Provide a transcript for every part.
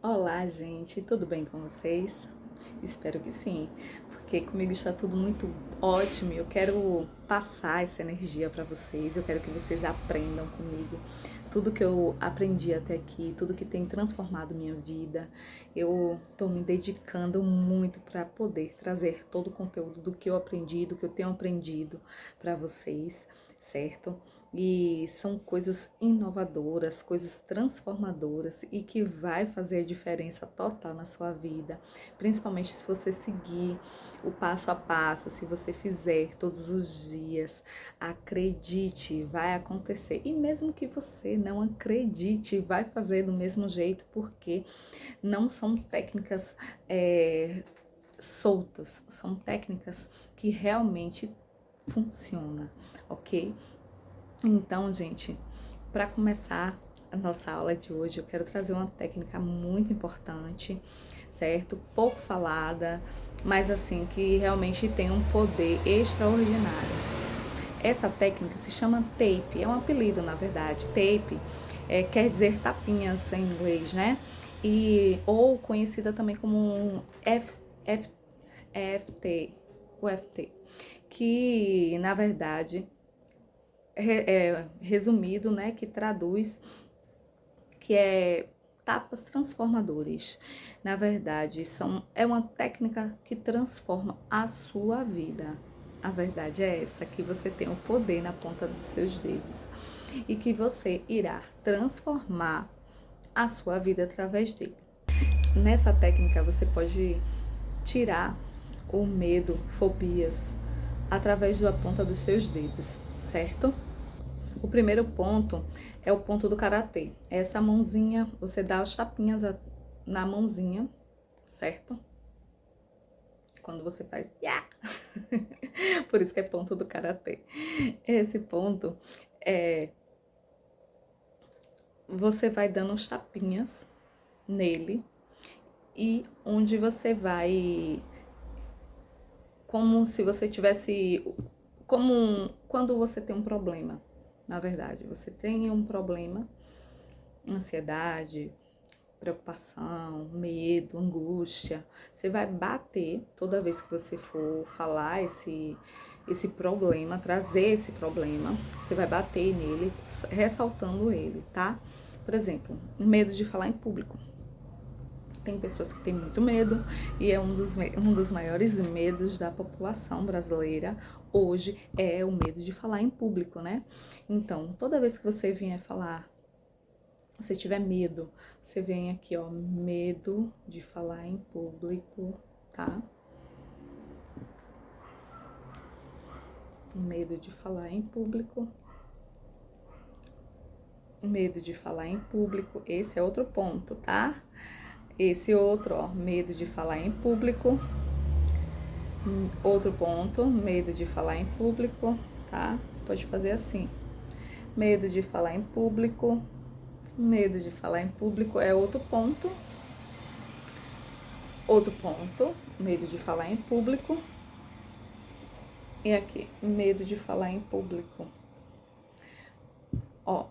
Olá, gente, tudo bem com vocês? Espero que sim, porque comigo está tudo muito ótimo. Eu quero passar essa energia para vocês, eu quero que vocês aprendam comigo tudo que eu aprendi até aqui, tudo que tem transformado minha vida. Eu estou me dedicando muito para poder trazer todo o conteúdo do que eu aprendi, do que eu tenho aprendido para vocês, certo? E são coisas inovadoras, coisas transformadoras e que vai fazer a diferença total na sua vida, principalmente se você seguir o passo a passo, se você fizer todos os dias. Acredite, vai acontecer. E mesmo que você não acredite, vai fazer do mesmo jeito, porque não são técnicas soltas, são técnicas que realmente funcionam, ok? Então, gente, para começar a nossa aula de hoje, eu quero trazer uma técnica muito importante, certo? Pouco falada, mas assim, que realmente tem um poder extraordinário. Essa técnica se chama tape, é um apelido, na verdade. Tape quer dizer tapinhas em inglês, né? Ou conhecida também como FT, o FT, que na verdade resumido, né, que traduz, que é tapas transformadores. Na verdade, é uma técnica que transforma a sua vida. A verdade é essa, que você tem o poder na ponta dos seus dedos e que você irá transformar a sua vida através dele. Nessa técnica você pode tirar o medo, fobias, através da ponta dos seus dedos, certo? O primeiro ponto é o ponto do karatê. Essa mãozinha, você dá as tapinhas na mãozinha, certo? Quando você faz yeah! Por isso que é ponto do karatê. Esse ponto você vai dando uns tapinhas nele e onde você vai, como se você tivesse, quando você tem um problema. Na verdade, você tem um problema, ansiedade, preocupação, medo, angústia. Você vai bater toda vez que você for falar esse problema, trazer esse problema, você vai bater nele, ressaltando ele, tá? Por exemplo, medo de falar em público. Tem pessoas que têm muito medo e é um dos maiores medos da população brasileira hoje é o medo de falar em público, né? Então, toda vez que você vier falar, você tiver medo, você vem aqui, ó, medo de falar em público, tá? Medo de falar em público. Medo de falar em público, esse é outro ponto, tá? Esse outro, ó, medo de falar em público. Outro ponto, medo de falar em público, tá? Você pode fazer assim. Medo de falar em público. Medo de falar em público é outro ponto. Outro ponto, medo de falar em público. E aqui, medo de falar em público. Ó,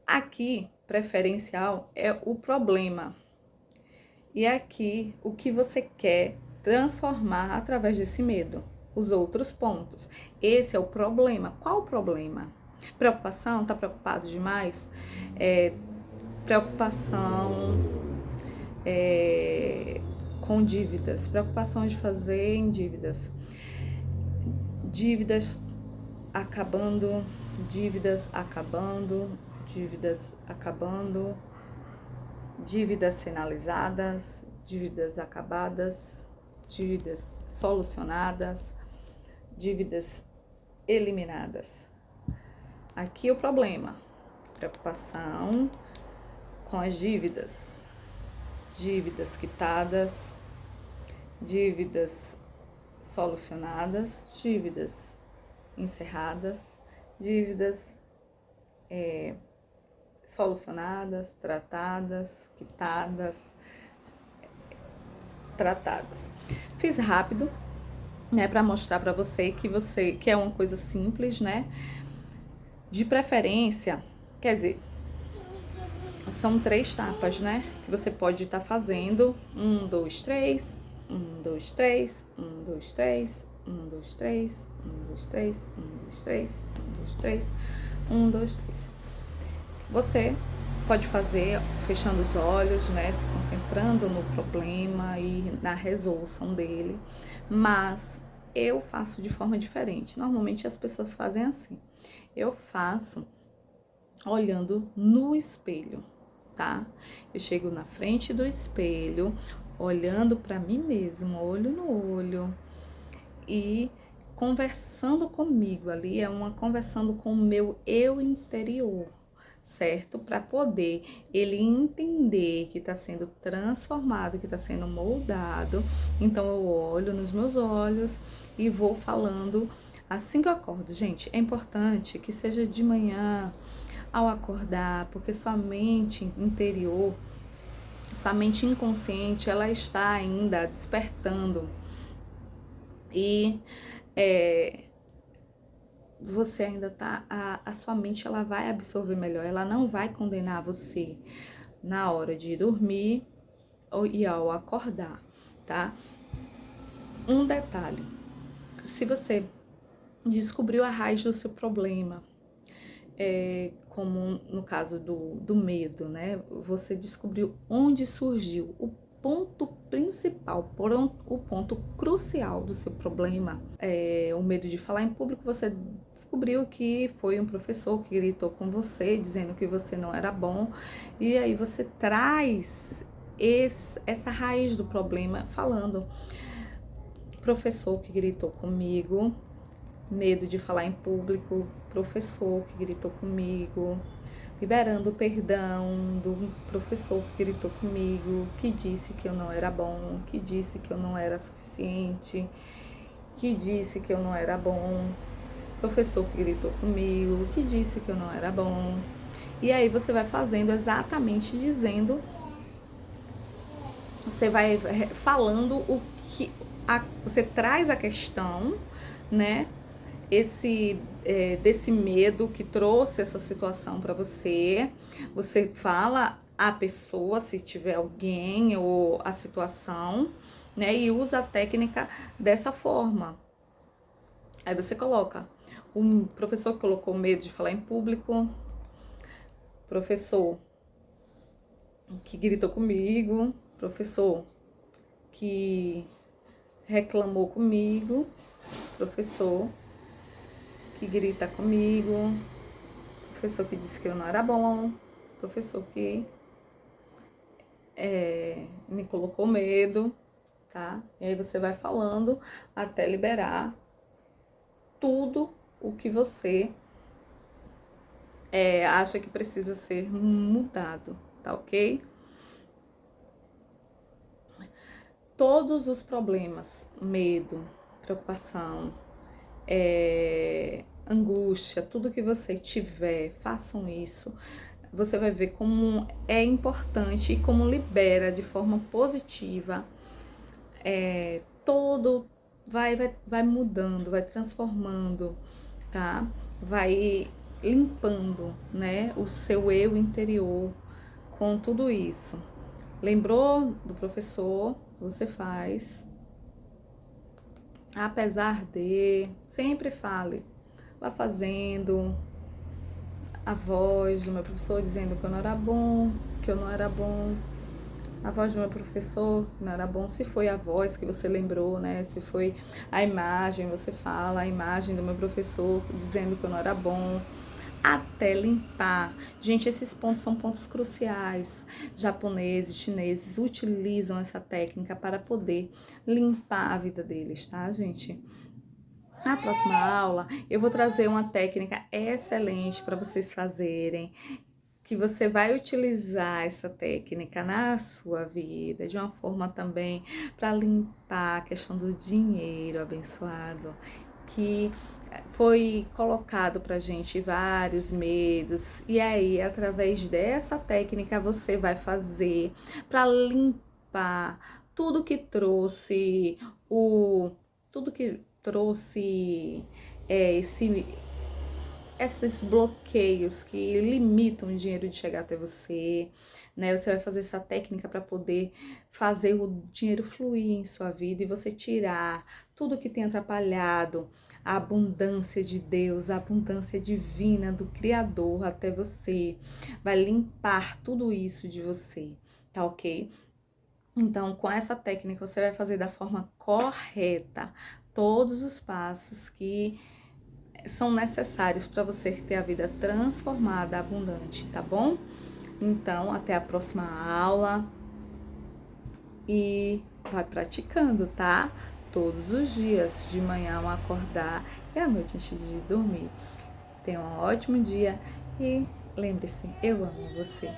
aqui, preferencial é o problema. E aqui, o que você quer transformar através desse medo. Os outros pontos. Esse é o problema. Qual o problema? Preocupação? Tá preocupado demais? Preocupação com dívidas. Preocupação de fazer em dívidas. Dívidas acabando, dívidas acabando, dívidas acabando, dívidas finalizadas, dívidas acabadas, dívidas solucionadas, dívidas eliminadas. Aqui o problema, preocupação com as dívidas, dívidas quitadas, dívidas solucionadas, dívidas encerradas, dívidas solucionadas, tratadas, quitadas, tratadas. Fiz rápido, né, para mostrar para você que é uma coisa simples, né? De preferência, quer dizer, são 3 tapas, né? Que você pode estar fazendo. 1, 2, 3. 1, 2, 3. 1, 2, 3. 1, 2, 3. 1, 2, 3. 1, 2, 3. 1, 2, 3. 1, 2, 3. Você pode fazer fechando os olhos, né? Se concentrando no problema e na resolução dele. Mas eu faço de forma diferente. Normalmente as pessoas fazem assim. Eu faço olhando no espelho, tá? Eu chego na frente do espelho, olhando para mim mesmo, olho no olho, e conversando comigo ali, conversando com o meu eu interior, certo? Para poder ele entender que está sendo transformado, que está sendo moldado. Então eu olho nos meus olhos e vou falando assim que eu acordo. Gente, é importante que seja de manhã ao acordar, porque sua mente interior, sua mente inconsciente, ela está ainda despertando. E você ainda tá, a sua mente ela vai absorver melhor, ela não vai condenar você na hora de dormir e ao acordar, tá? Um detalhe, se você descobriu a raiz do seu problema, como no caso do medo, né? Você descobriu onde surgiu o ponto principal, o ponto crucial do seu problema, o medo de falar em público. Você descobriu que foi um professor que gritou com você, dizendo que você não era bom, e aí você traz essa raiz do problema falando: professor que gritou comigo, medo de falar em público, professor que gritou comigo, liberando o perdão do professor que gritou comigo, que disse que eu não era bom, que disse que eu não era suficiente, que disse que eu não era bom, professor que gritou comigo, que disse que eu não era bom. E aí você vai fazendo exatamente dizendo, você vai falando o que você traz a questão, né? Desse medo que trouxe essa situação para você. Você fala a pessoa, se tiver alguém, ou a situação, né? E usa a técnica dessa forma. Aí você coloca um professor que colocou medo de falar em público, professor que gritou comigo, professor que reclamou comigo, professor que grita comigo, professor que disse que eu não era bom, professor que me colocou medo, tá? E aí você vai falando até liberar tudo o que você acha que precisa ser mudado, tá ok? Todos os problemas, medo, preocupação, angústia, tudo que você tiver, façam isso. Você vai ver como é importante e como libera de forma positiva. Todo vai mudando, vai transformando, tá? Vai limpando, né, o seu eu interior com tudo isso. Lembrou do professor? Você faz. Apesar de, sempre fale, vá fazendo a voz do meu professor dizendo que eu não era bom, que eu não era bom. A voz do meu professor que não era bom, se foi a voz que você lembrou, né? Se foi a imagem, você fala a imagem do meu professor dizendo que eu não era bom. Até limpar. Gente, esses pontos são pontos cruciais. Japoneses, chineses utilizam essa técnica para poder limpar a vida deles, tá, gente? Na próxima aula, eu vou trazer uma técnica excelente para vocês fazerem, que você vai utilizar essa técnica na sua vida de uma forma também para limpar a questão do dinheiro abençoado, que foi colocado pra gente vários medos, e aí através dessa técnica você vai fazer para limpar tudo que trouxe tudo que trouxe esse esses bloqueios que limitam o dinheiro de chegar até você, né? Você vai fazer essa técnica para poder fazer o dinheiro fluir em sua vida e você tirar tudo que tem atrapalhado a abundância de Deus, a abundância divina do Criador até você. Vai limpar tudo isso de você, tá ok? Então, com essa técnica, você vai fazer da forma correta todos os passos que são necessários para você ter a vida transformada, abundante, tá bom? Então, até a próxima aula e vai praticando, tá? Todos os dias, de manhã ao acordar e à noite antes de dormir. Tenha um ótimo dia e lembre-se, eu amo você.